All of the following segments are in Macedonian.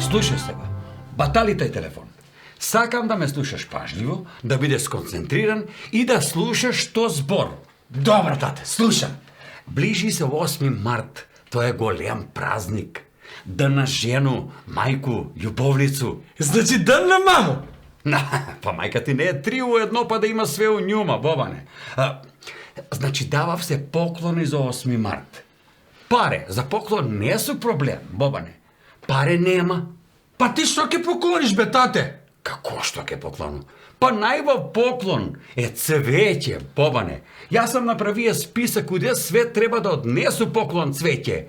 Слушай сега, батали тај телефон. Сакам да ме слушаш пажливо, да бидеш сконцентриран и да слушаш што збор. Добро, тате, слушам. Ближи се 8 март. Тоа е голем празник. Ден на жену, мајку, љубовницу. Значи ден на маму. Па мајка ти не е 3 у 1 па да има све у њума, Бобане. Значи давав се поклони за 8 март. Паре за поклон не су проблем, Бобане. Паре нема. Па ти што ќе поклониш, бе, тате? Како што ќе поклону? Па највав поклон е цвеќе, Бобане. Јас сам направија список куде све треба да однесу поклон цвеќе.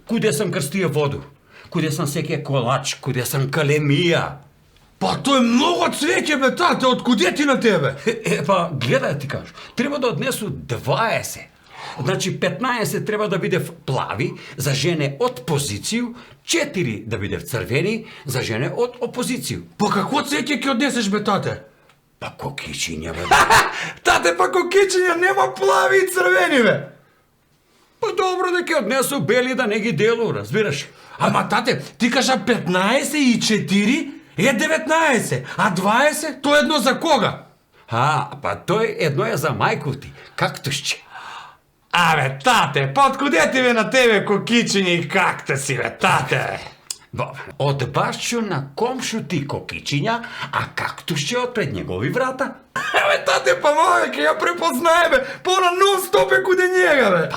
Куде сам крстија воду, куде сам секија колач, куде сам калемија. Па тоа е многу цвеќе, бе, тате, од куде ти на тебе? Па гледај ти кажеш, треба да однесу 20. Значи 15 треба да биде плави за жене од позицију, 4 да биде црвени за жене од опозицију. Па какво цвеќе ќе однесеш, бе, тате? Па кокичиња, бе. Тате, па кокичиња нема плави и црвени, бе. Па добро да ќе однесу бели да не ги делу, разбираш? Ама, тате, ти кажа 15 и 4 е 19, а 20 тоа едно за кога? Па тој едно е за мајку ти, кактусче. Абе, тате, па откуде ти бе на тебе кокичиња и кактуси, бе, тате? Од башчу на комшу ти кокичиња, а кактусче од пред негови врата. Абе, тате, па маме, ке ја препознае, бе, па она нон-стоп е куде njega, бе.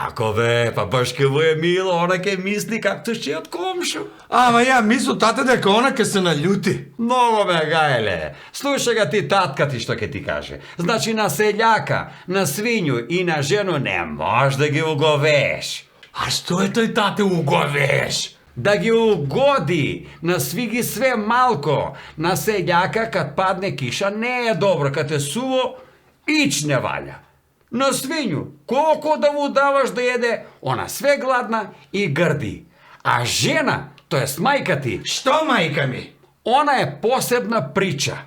Ако бе, па баш ке му е мило, она ке мисли кактусче од комшу. Ама ја мислу, тате, дека она ке се налјути. Много бе, гајле. Слушай га ти татка ти што ке ти каже. Значи на селјака, на свињу и на жену не можеш да ги уговеш. А што е тој, тате, уговеш? Да ги угоди, на свиги све малко. На селјака кад падне киша не е добро, кад е суво, ич не валја. На свињу, колко да му даваш да еде, она све гладна и грди. А жена, тоест мајка ти, Што, мајка ми? она е посебна прича.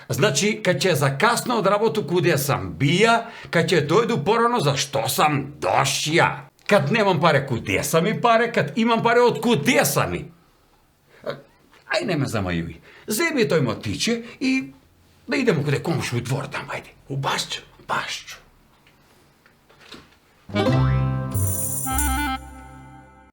Значи, кад ќе закасно од работу куде сам бија, кад ќе дојду порано за што сам дошја. Кад немам паре, куде са ми паре, кад имам паре, од куде са ми? Ај не ме замајуј. Земи тој мотиче и да идемо куде комшу у двор там, ајде. У башчу. Башчу.